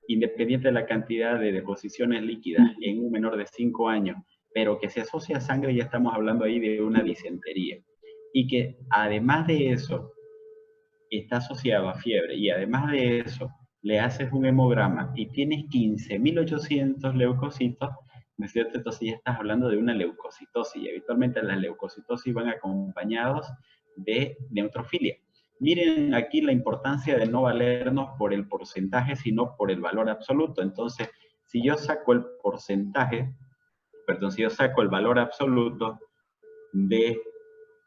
independiente de la cantidad de deposiciones líquidas en un menor de 5 años, pero que se asocia a sangre, ya estamos hablando ahí de una disentería. Y que además de eso, está asociado a fiebre, y además de eso, le haces un hemograma y tienes 15.800 leucocitos, ¿no es cierto? Entonces ya estás hablando de una leucocitosis, y habitualmente las leucocitosis van acompañados de neutrofilia. Miren aquí la importancia de no valernos por el porcentaje, sino por el valor absoluto. Entonces, si yo saco el porcentaje, perdón, si yo saco el valor absoluto del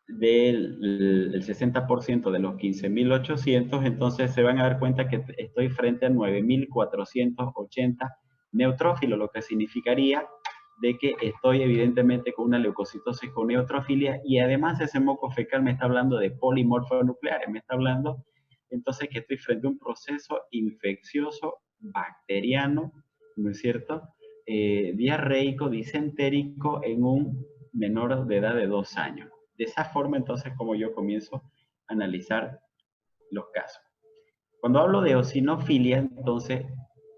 60% de los 15.800, entonces se van a dar cuenta que estoy frente a 9.480 neutrófilos, lo que significaría de que estoy evidentemente con una leucocitosis con neutrofilia, y además ese moco fecal me está hablando de polimorfonucleares, me está hablando entonces que estoy frente a un proceso infeccioso bacteriano, ¿no es cierto? Diarreico, disentérico en un menor de edad de 2 años. De esa forma, entonces, como yo comienzo a analizar los casos. Cuando hablo de eosinofilia, entonces,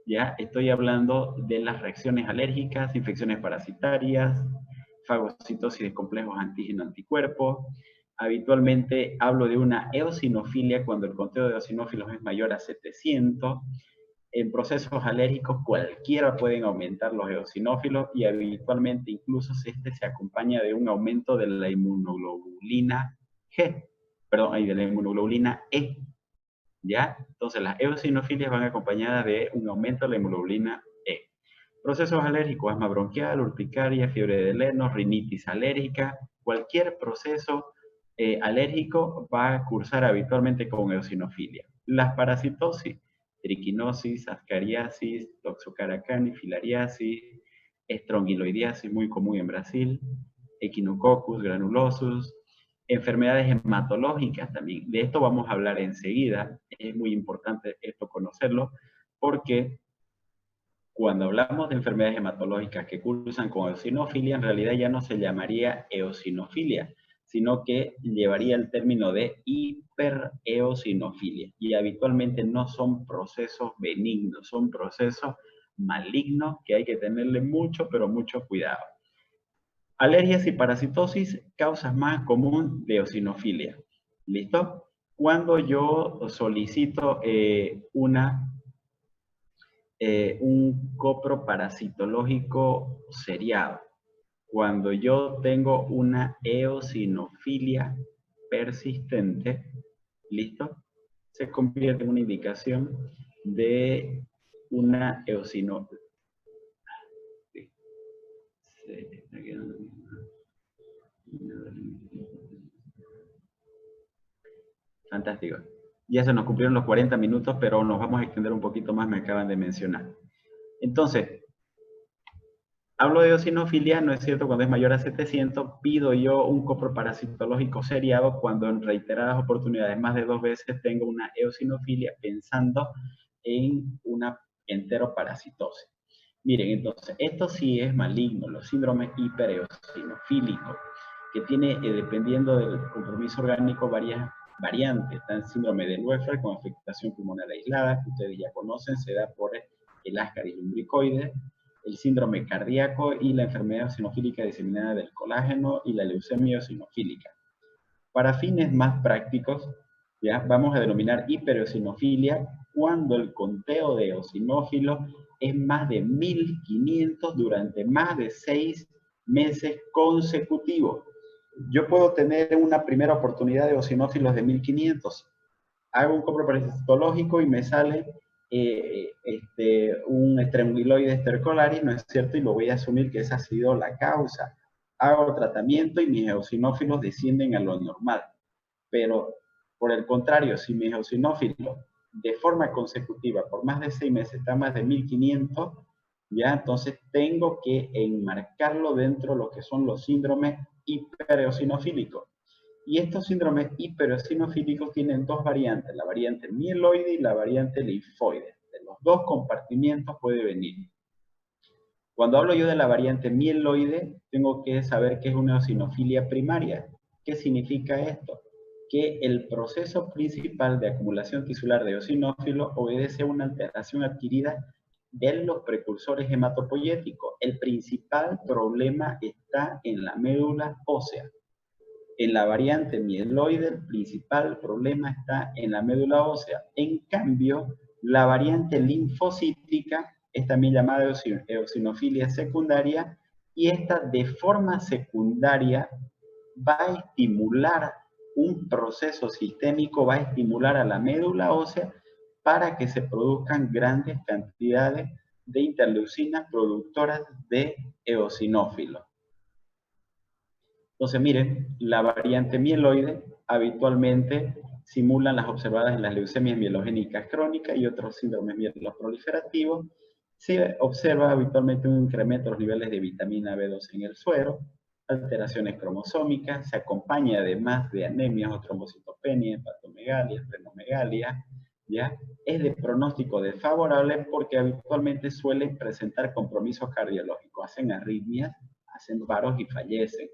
ya estoy hablando de las reacciones alérgicas, infecciones parasitarias, fagocitosis de complejos antígeno-anticuerpos. Habitualmente hablo de una eosinofilia cuando el conteo de eosinófilos es mayor a 700. En procesos alérgicos cualquiera pueden aumentar los eosinófilos, y habitualmente incluso este se acompaña de un aumento de la inmunoglobulina G, perdón, y de la inmunoglobulina E, ¿ya? Entonces las eosinofilias van acompañadas de un aumento de la inmunoglobulina E. Procesos alérgicos, asma bronquial, urticaria, fiebre de Lennox, rinitis alérgica, cualquier proceso alérgico va a cursar habitualmente con eosinofilia. Las parasitosis, triquinosis, ascariasis, toxocaracani, filariasis, estrongiloidiasis, muy común en Brasil, echinococcus granulosus, enfermedades hematológicas también. De esto vamos a hablar enseguida. Es muy importante esto conocerlo, porque cuando hablamos de enfermedades hematológicas que cursan con eosinofilia, en realidad ya no se llamaría eosinofilia, sino que llevaría el término de hipereosinofilia. Y habitualmente no son procesos benignos, son procesos malignos que hay que tenerle mucho, pero mucho cuidado. Alergias y parasitosis, causas más comunes de eosinofilia. ¿Listo? Cuando yo solicito un coproparasitológico seriado, cuando yo tengo una eosinofilia persistente, ¿listo? Se convierte en una indicación de una eosinofilia. Fantástico. Ya se nos cumplieron los 40 minutos, pero nos vamos a extender un poquito más, me acaban de mencionar. Entonces, hablo de eosinofilia, ¿no es cierto? Cuando es mayor a 700, pido yo un coproparasitológico seriado cuando en reiteradas oportunidades, más de 2 veces, tengo una eosinofilia pensando en una enteroparasitosis. Miren, entonces, esto sí es maligno, los síndromes hipereosinofílicos, que tiene, dependiendo del compromiso orgánico, varias variantes. Está el síndrome de Loeffler con afectación pulmonar aislada, que ustedes ya conocen, se da por el Ascaris lumbricoides, el síndrome cardíaco y la enfermedad eosinofílica diseminada del colágeno y la leucemia eosinofílica. Para fines más prácticos, ¿ya? Vamos a denominar hipereosinofilia cuando el conteo de eosinófilos es más de 1.500 durante más de 6 meses consecutivos. Yo puedo tener una primera oportunidad de eosinófilos de 1.500. Hago un coproparasitológico y me sale un estrongiloides stercolaris, ¿no es cierto? Y lo voy a asumir que esa ha sido la causa. Hago tratamiento y mis eosinófilos descienden a lo normal. Pero, por el contrario, si mis eosinófilos de forma consecutiva por más de 6 meses están más de 1.500, ya entonces tengo que enmarcarlo dentro de lo que son los síndromes hipereosinofílicos. Y estos síndromes hipereosinofílicos tienen 2 variantes, la variante mieloide y la variante linfoide. De los 2 compartimientos puede venir. Cuando hablo yo de la variante mieloide, tengo que saber que es una eosinofilia primaria. ¿Qué significa esto? Que el proceso principal de acumulación tisular de eosinófilos obedece a una alteración adquirida de los precursores hematopoyéticos. El principal problema está en la médula ósea. En la variante mieloide, el principal problema está en la médula ósea. En cambio, la variante linfocítica es también llamada eosinofilia secundaria, y esta de forma secundaria va a estimular un proceso sistémico, va a estimular a la médula ósea para que se produzcan grandes cantidades de interleucinas productoras de eosinófilos. Entonces, miren, la variante mieloide habitualmente simula las observadas en las leucemias mielogénicas crónicas y otros síndromes mieloproliferativos. Se observa habitualmente un incremento de los niveles de vitamina B2 en el suero, alteraciones cromosómicas, se acompaña además de anemias o trombocitopenia, hepatomegalia, esplenomegalia, ¿ya? Es de pronóstico desfavorable porque habitualmente suelen presentar compromisos cardiológicos, hacen arritmias, hacen paros y fallecen.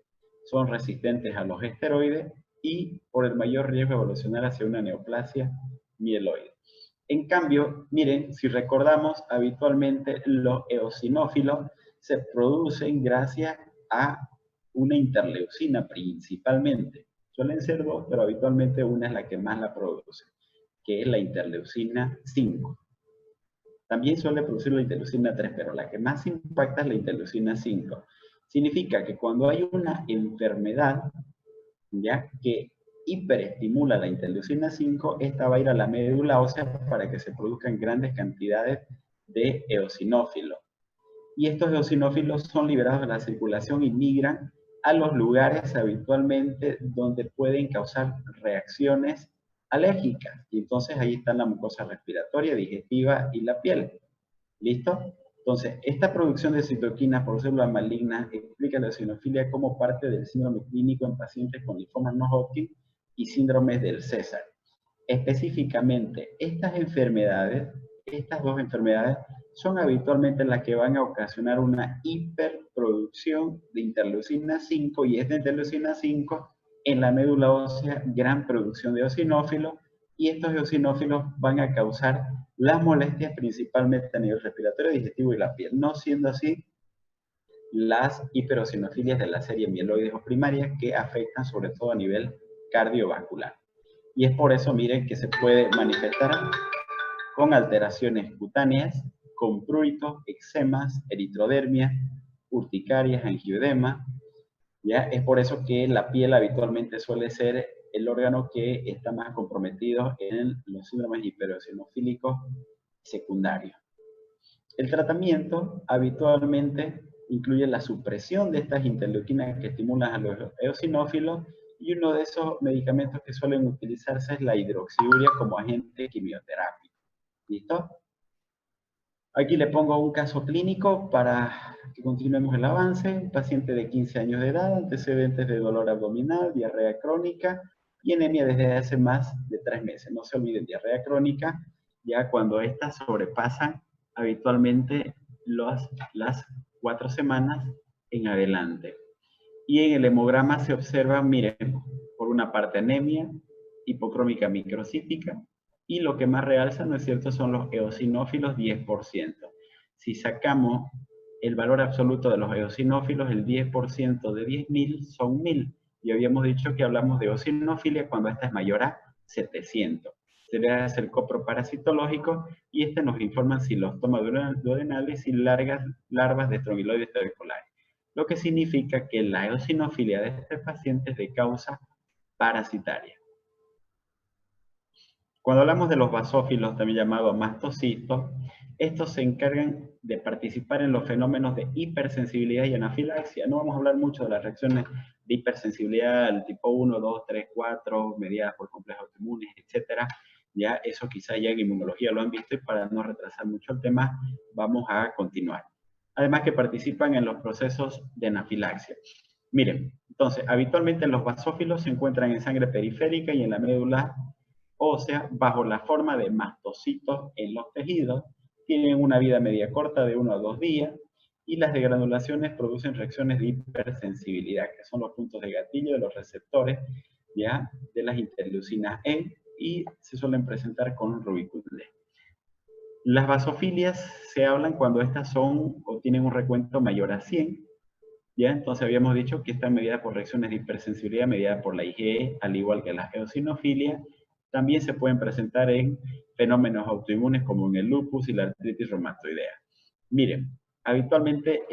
Son resistentes a los esteroides y por el mayor riesgo de evolucionar hacia una neoplasia mieloide. En cambio, miren, si recordamos, habitualmente los eosinófilos se producen gracias a una interleucina principalmente. Suelen ser dos, pero habitualmente una es la que más la produce, que es la interleucina 5. También suele producir la interleucina 3, pero la que más impacta es la interleucina 5. Significa que cuando hay una enfermedad, ¿ya?, que hiperestimula la interleucina 5, esta va a ir a la médula ósea para que se produzcan grandes cantidades de eosinófilos. Y estos eosinófilos son liberados de la circulación y migran a los lugares habitualmente donde pueden causar reacciones alérgicas. Y entonces ahí está la mucosa respiratoria, digestiva y la piel. ¿Listo? Entonces, esta producción de citoquinas por células malignas explica la eosinofilia como parte del síndrome clínico en pacientes con linfomas no Hodgkin y síndromes del César. Específicamente, estas dos enfermedades, son habitualmente las que van a ocasionar una hiperproducción de interleucina 5, y esta interleucina 5 en la médula ósea, gran producción de eosinófilos, y estos eosinófilos van a causar las molestias principalmente a nivel respiratorio, digestivo y la piel, no siendo así las hiperosinofilias de la serie mieloides o primarias, que afectan sobre todo a nivel cardiovascular. Y es por eso, miren, que se puede manifestar con alteraciones cutáneas, con pruritos, eczemas, eritrodermia, urticarias, angioedema. ¿Ya? Es por eso que la piel habitualmente suele ser el órgano que está más comprometido en los síndromes hipereosinofílicos secundarios. El tratamiento habitualmente incluye la supresión de estas interleuquinas que estimulan a los eosinófilos, y uno de esos medicamentos que suelen utilizarse es la hidroxiurea como agente quimioterápico. ¿Listo? Aquí le pongo un caso clínico para que continuemos el avance. Paciente de 15 años de edad, antecedentes de dolor abdominal, diarrea crónica y anemia desde hace más de 3 meses. No se olviden, diarrea crónica, ya cuando estas sobrepasan habitualmente las 4 semanas en adelante. Y en el hemograma se observa, miren, por una parte anemia, hipocrómica microcítica, y lo que más realza, ¿no es cierto?, son los eosinófilos 10%. Si sacamos el valor absoluto de los eosinófilos, el 10% de 10.000 son 1.000. Y habíamos dicho que hablamos de eosinofilia cuando esta es mayor a 700. Se le hace el coproparasitológico y este nos informa si los toma duodenales y larvas de estrongiloides tuberculares, lo que significa que la eosinofilia de este paciente es de causa parasitaria. Cuando hablamos de los basófilos, también llamados mastocitos, estos se encargan de participar en los fenómenos de hipersensibilidad y anafilaxia. No vamos a hablar mucho de las reacciones de hipersensibilidad del tipo 1, 2, 3, 4, mediadas por complejos autoinmunes, etc. Ya eso quizá ya en inmunología lo han visto, y para no retrasar mucho el tema, vamos a continuar. Además que participan en los procesos de anafilaxia. Miren, entonces, habitualmente los basófilos se encuentran en sangre periférica y en la médula ósea bajo la forma de mastocitos en los tejidos. Tienen una vida media corta de 1 a 2 días, y las degranulaciones producen reacciones de hipersensibilidad, que son los puntos de gatillo de los receptores, ¿ya?, de las interleucinas E, y se suelen presentar con rubiculosis. Las basofilias se hablan cuando estas son o tienen un recuento mayor a 100, ¿ya? Entonces habíamos dicho que están medidas por reacciones de hipersensibilidad mediada por la IgE, al igual que las eosinofilias. También se pueden presentar en fenómenos autoinmunes como en el lupus y la artritis reumatoidea. Miren, habitualmente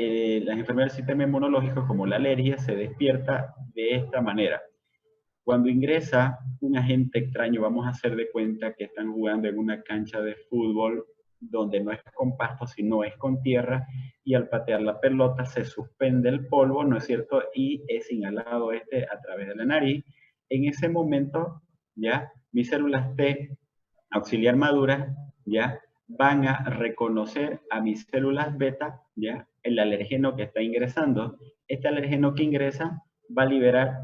las enfermedades del sistema inmunológico como la alergia se despierta de esta manera. Cuando ingresa un agente extraño, vamos a hacer de cuenta que están jugando en una cancha de fútbol donde no es con pasto, sino es con tierra, y al patear la pelota se suspende el polvo, ¿no es cierto? Y es inhalado a través de la nariz. En ese momento, ¿ya? Mis células T auxiliar maduras, ¿ya? Van a reconocer a mis células beta, ¿ya? El alergeno que está ingresando. Este alergeno que ingresa va a liberar,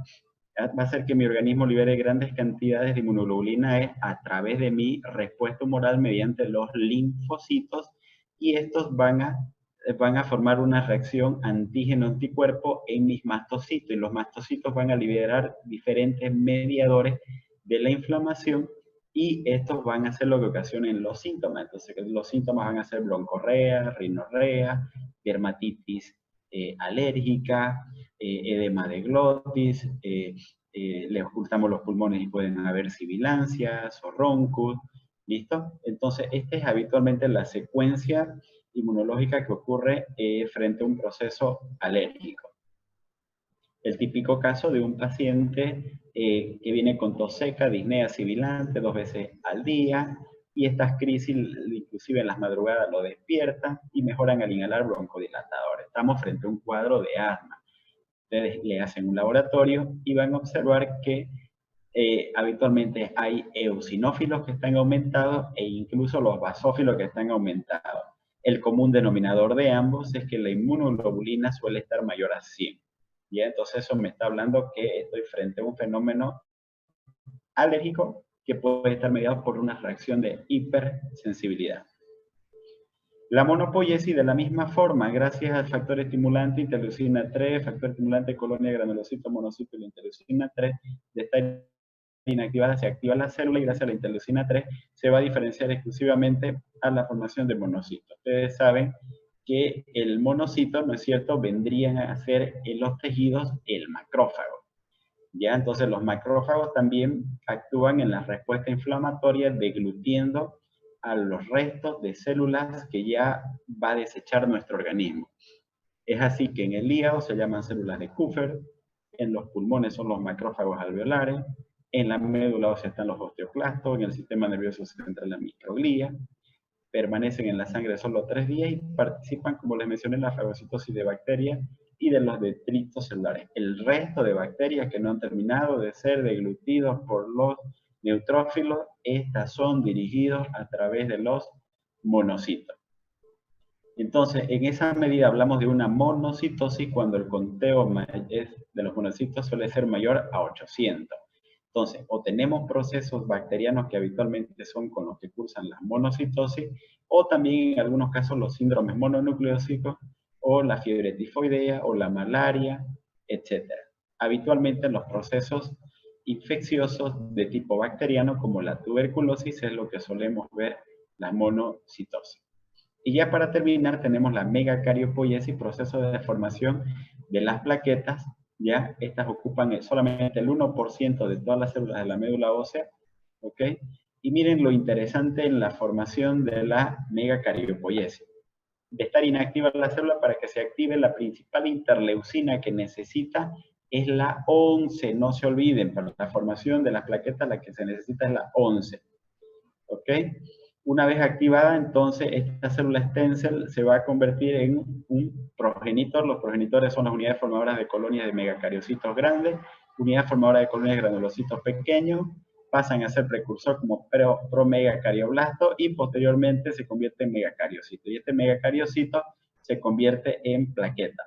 va a hacer que mi organismo libere grandes cantidades de inmunoglobulina E a través de mi respuesta humoral mediante los linfocitos, y estos van a formar una reacción antígeno-anticuerpo en mis mastocitos, y los mastocitos van a liberar diferentes mediadores de la inflamación, y estos van a ser lo que ocasionen los síntomas. Entonces, los síntomas van a ser broncorrea, rinorrea, dermatitis alérgica, edema de glotis, le ocultamos los pulmones y pueden haber sibilancias o roncus, ¿listo? Entonces, esta es habitualmente la secuencia inmunológica que ocurre frente a un proceso alérgico. El típico caso de un paciente que viene con tos seca, disnea sibilante 2 veces al día, y estas crisis, inclusive en las madrugadas, lo despiertan y mejoran al inhalar broncodilatadores. Estamos frente a un cuadro de asma. Ustedes le hacen un laboratorio y van a observar que habitualmente hay eosinófilos que están aumentados e incluso los basófilos que están aumentados. El común denominador de ambos es que la inmunoglobulina suele estar mayor a 100. ¿Ya? Entonces eso me está hablando que estoy frente a un fenómeno alérgico que puede estar mediado por una reacción de hipersensibilidad. La monopoiesis de la misma forma, gracias al factor estimulante interleucina 3, factor estimulante colonia granulocito monocito y la interleucina 3, de estar inactivada se activa la célula, y gracias a la interleucina 3 se va a diferenciar exclusivamente a la formación de monocitos. Ustedes saben que el monocito, ¿no es cierto?, vendrían a ser en los tejidos el macrófago. ¿Ya? Entonces los macrófagos también actúan en la respuesta inflamatoria deglutiendo a los restos de células que ya va a desechar nuestro organismo. Es así que en el hígado se llaman células de Kupffer, en los pulmones son los macrófagos alveolares, en la médula ósea están los osteoclastos, en el sistema nervioso central la microglía, permanecen en la sangre solo 3 días y participan, como les mencioné, en la fagocitosis de bacterias y de los detritos celulares. El resto de bacterias que no han terminado de ser deglutidos por los neutrófilos, estas son dirigidos a través de los monocitos. Entonces, en esa medida hablamos de una monocitosis cuando el conteo de los monocitos suele ser mayor a 800. Entonces, o tenemos procesos bacterianos que habitualmente son con los que cursan la monocitosis, o también en algunos casos los síndromes mononucleóticos, o la fiebre tifoidea, o la malaria, etc. Habitualmente los procesos infecciosos de tipo bacteriano, como la tuberculosis, es lo que solemos ver la monocitosis. Y ya para terminar tenemos la megacariopoiesis, proceso de deformación de las plaquetas. Ya estas ocupan solamente el 1% de todas las células de la médula ósea, ¿ok? Y miren lo interesante en la formación de la megacariopoiesis. De estar inactiva la célula, para que se active, la principal interleucina que necesita es la 11, no se olviden, para la formación de las plaquetas la que se necesita es la 11, ¿ok? Una vez activada, entonces, esta célula stem cell se va a convertir en un progenitor. Los progenitores son las unidades formadoras de colonias de megacariocitos grandes, unidades formadoras de colonias de granulocitos pequeños, pasan a ser precursor como promegacarioblasto y posteriormente se convierte en megacariocito. Y este megacariocito se convierte en plaqueta.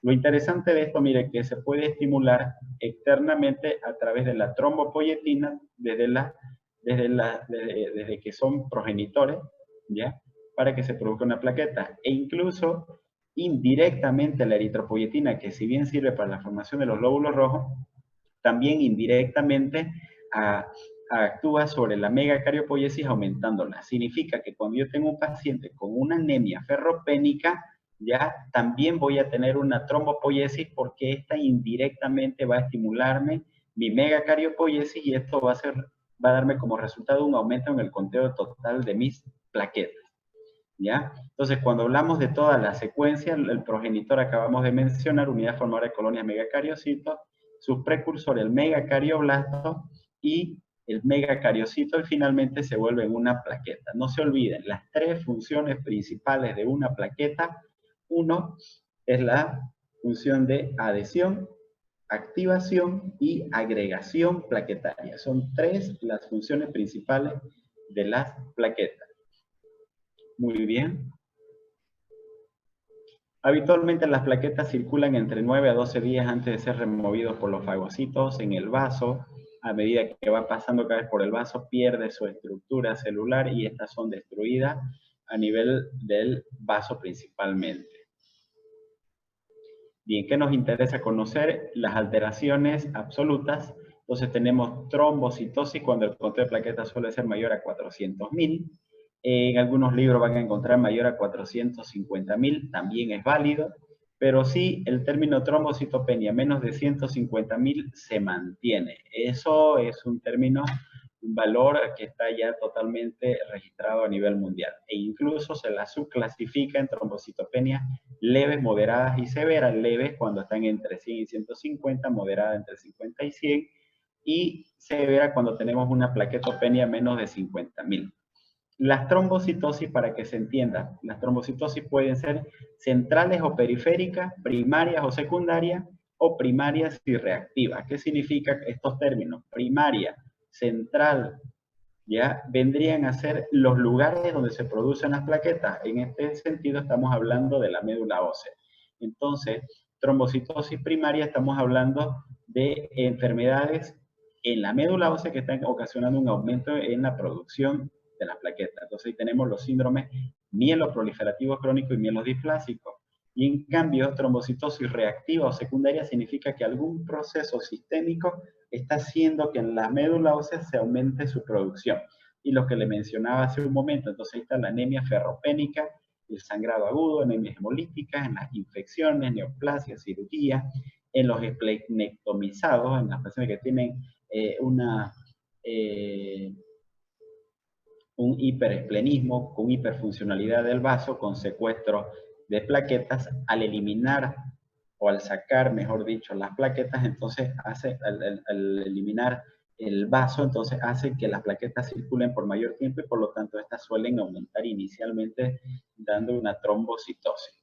Lo interesante de esto, mire, que se puede estimular externamente a través de la trombopoietina desde que son progenitores, ¿ya? Para que se produzca una plaqueta. E incluso indirectamente la eritropoietina, que si bien sirve para la formación de los glóbulos rojos, también indirectamente actúa sobre la megacariopoiesis aumentándola. Significa que cuando yo tengo un paciente con una anemia ferropénica, ya también voy a tener una trombopoiesis porque esta indirectamente va a estimularme mi megacariopoiesis y esto va a darme como resultado un aumento en el conteo total de mis plaquetas. ¿Ya? Entonces, cuando hablamos de toda la secuencia, el progenitor acabamos de mencionar, unidad formadora de colonias megacariocitos, sus precursores, el megacarioblasto y el megacariocito, y finalmente se vuelve en una plaqueta. No se olviden, las tres funciones principales de una plaqueta, uno es la función de adhesión, activación y agregación plaquetaria. Son tres las funciones principales de las plaquetas. Muy bien. Habitualmente las plaquetas circulan entre 9 a 12 días antes de ser removidos por los fagocitos en el vaso. A medida que va pasando cada vez por el vaso, pierde su estructura celular y estas son destruidas a nivel del vaso principalmente. Bien, ¿qué nos interesa conocer? Las alteraciones absolutas. Entonces tenemos trombocitosis cuando el conteo de plaquetas suele ser mayor a 400.000. En algunos libros van a encontrar mayor a 450.000, también es válido, pero sí el término trombocitopenia menos de 150.000 se mantiene. Eso es un término, un valor que está ya totalmente registrado a nivel mundial. E incluso se la subclasifica en trombocitopenias leves, moderadas y severas. Leves cuando están entre 100 y 150, moderadas entre 50 y 100, y severa cuando tenemos una plaquetopenia menos de 50.000. Las trombocitosis, para que se entienda, las trombocitosis pueden ser centrales o periféricas, primarias o secundarias, o primarias y reactivas. ¿Qué significan estos términos? Primaria, central, ya vendrían a ser los lugares donde se producen las plaquetas. En este sentido estamos hablando de la médula ósea. Entonces, trombocitosis primaria, estamos hablando de enfermedades en la médula ósea que están ocasionando un aumento en la producción de las plaquetas. Entonces, ahí tenemos los síndromes mieloproliferativos crónicos y mielodisplásicos. Y en cambio, trombocitosis reactiva o secundaria significa que algún proceso sistémico está haciendo que en la médula ósea se aumente su producción. Y lo que le mencionaba hace un momento, entonces ahí está la anemia ferropénica, el sangrado agudo, anemias hemolíticas, en las infecciones, neoplasias, cirugía, en los esplenectomizados, en las personas que tienen un hiperesplenismo con hiperfuncionalidad del vaso, con secuestro de plaquetas, al eliminar o al sacar, mejor dicho, las plaquetas, entonces al eliminar el vaso, entonces hace que las plaquetas circulen por mayor tiempo y por lo tanto estas suelen aumentar inicialmente dando una trombocitosis.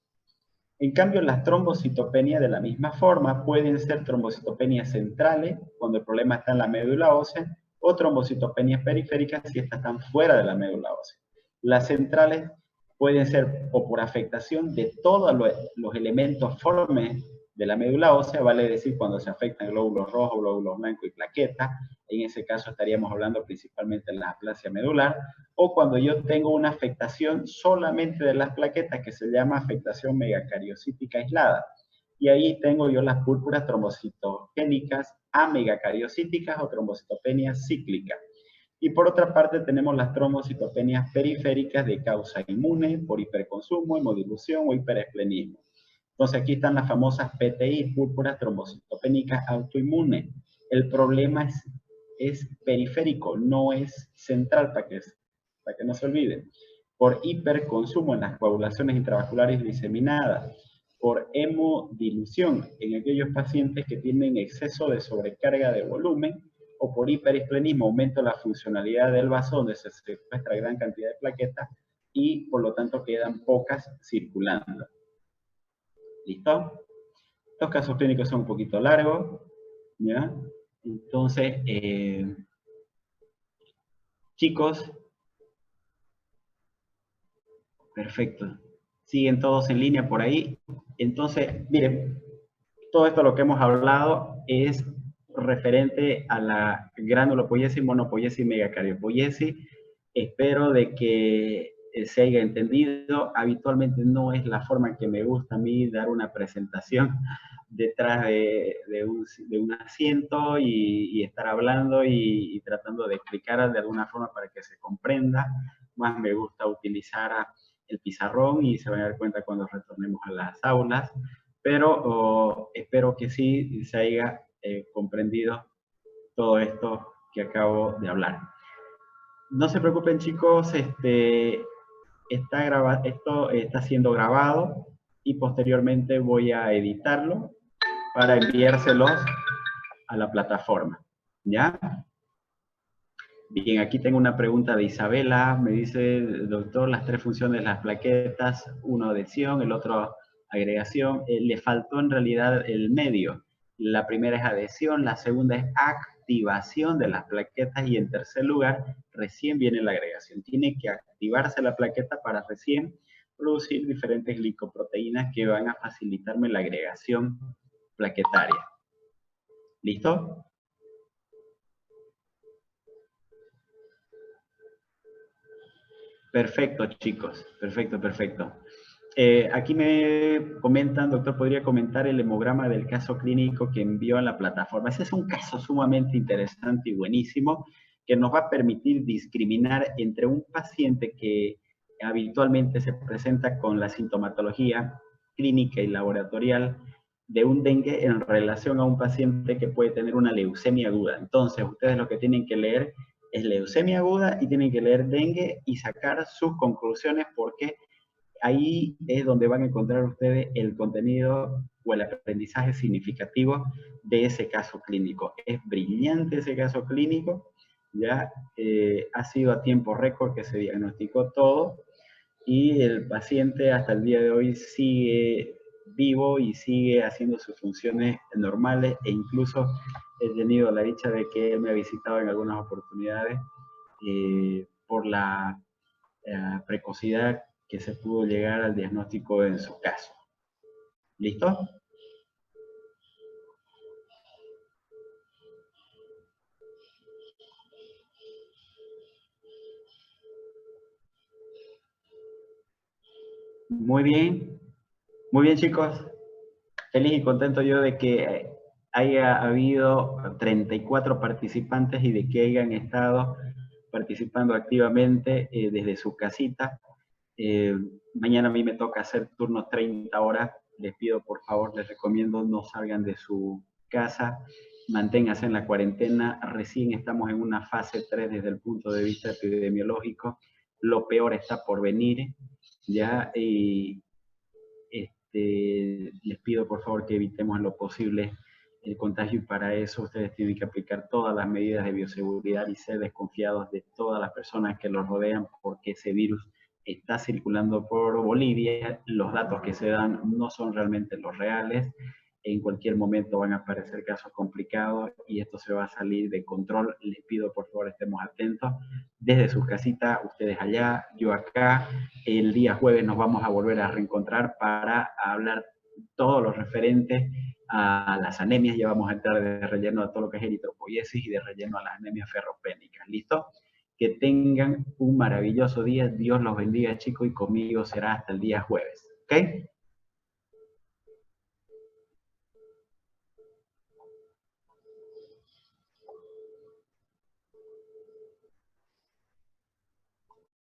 En cambio, las trombocitopenias de la misma forma pueden ser trombocitopenias centrales, cuando el problema está en la médula ósea, o trombocitopenias periféricas si estas están fuera de la médula ósea. Las centrales pueden ser o por afectación de todos los elementos formes de la médula ósea, vale decir cuando se afectan glóbulos rojos, glóbulos blancos y plaquetas, en ese caso estaríamos hablando principalmente de la aplasia medular, o cuando yo tengo una afectación solamente de las plaquetas que se llama afectación megacariocítica aislada. Y ahí tengo yo las púrpuras trombocitogénicas amegacariocíticas o trombocitopenias cíclicas. Y por otra parte tenemos las trombocitopenias periféricas de causa inmune por hiperconsumo, hemodilución o hiperesplenismo. Entonces aquí están las famosas PTI, púrpuras trombocitopénicas autoinmunes. El problema es periférico, no es central, para que no se olviden. Por hiperconsumo en las coagulaciones intravasculares diseminadas, por hemodilución en aquellos pacientes que tienen exceso de sobrecarga de volumen, o por hiperesplenismo, aumento de la funcionalidad del vaso donde se secuestra gran cantidad de plaquetas y por lo tanto quedan pocas circulando. ¿Listo? Estos casos clínicos son un poquito largos, ¿ya? Entonces, chicos, perfecto. Siguen todos en línea por ahí. Entonces, miren, todo esto lo que hemos hablado es referente a la granulopoiesis, monopoiesis y megacariopoiesis. Espero de que se haya entendido. Habitualmente no es la forma que me gusta a mí dar una presentación. detrás de un asiento y estar hablando y tratando de explicar de alguna forma para que se comprenda. Más me gusta utilizar el pizarrón y se van a dar cuenta cuando retornemos a las aulas, pero espero que sí se haya comprendido todo esto que acabo de hablar. No se preocupen, chicos, esto está siendo grabado y posteriormente voy a editarlo para enviárselos a la plataforma. ¿Ya? Bien, aquí tengo una pregunta de Isabela. Me dice, doctor, las 3 funciones de las plaquetas, uno adhesión, el otro agregación. Le faltó en realidad el medio. La primera es adhesión, la segunda es activación de las plaquetas y en tercer lugar, recién viene la agregación. Tiene que activarse la plaqueta para recién producir diferentes glicoproteínas que van a facilitarme la agregación plaquetaria. ¿Listo? Perfecto, chicos. Perfecto, perfecto. Aquí me comentan, doctor, ¿podría comentar el hemograma del caso clínico que envió a la plataforma? Ese es un caso sumamente interesante y buenísimo que nos va a permitir discriminar entre un paciente que habitualmente se presenta con la sintomatología clínica y laboratorial de un dengue en relación a un paciente que puede tener una leucemia aguda. Entonces, ustedes lo que tienen que leer es leucemia aguda y tienen que leer dengue y sacar sus conclusiones porque ahí es donde van a encontrar ustedes el contenido o el aprendizaje significativo de ese caso clínico. Es brillante ese caso clínico, ya ha sido a tiempo récord que se diagnosticó todo y el paciente hasta el día de hoy sigue vivo y sigue haciendo sus funciones normales e incluso he tenido la dicha de que él me ha visitado en algunas oportunidades por la precocidad que se pudo llegar al diagnóstico en su caso. ¿Listo? Muy bien chicos. Feliz y contento yo de que haya habido 34 participantes y de que hayan estado participando activamente desde su casita. Mañana a mí me toca hacer turnos 30 horas. Les pido, por favor, les recomiendo no salgan de su casa, manténganse en la cuarentena. Recién estamos en una fase 3 desde el punto de vista epidemiológico. Lo peor está por venir, ¿ya? Y les pido, por favor, que evitemos en lo posible el contagio y para eso ustedes tienen que aplicar todas las medidas de bioseguridad y ser desconfiados de todas las personas que los rodean porque ese virus está circulando por Bolivia, los datos que se dan no son realmente los reales, en cualquier momento van a aparecer casos complicados y esto se va a salir de control. Les pido por favor estemos atentos. Desde sus casitas, ustedes allá, yo acá. El día jueves nos vamos a volver a reencontrar para hablar todo lo referente a las anemias. Ya vamos a entrar de relleno a todo lo que es eritropoiesis y de relleno a las anemias ferropénicas. ¿Listo? Que tengan un maravilloso día. Dios los bendiga, chicos, y conmigo será hasta el día jueves. ¿Ok?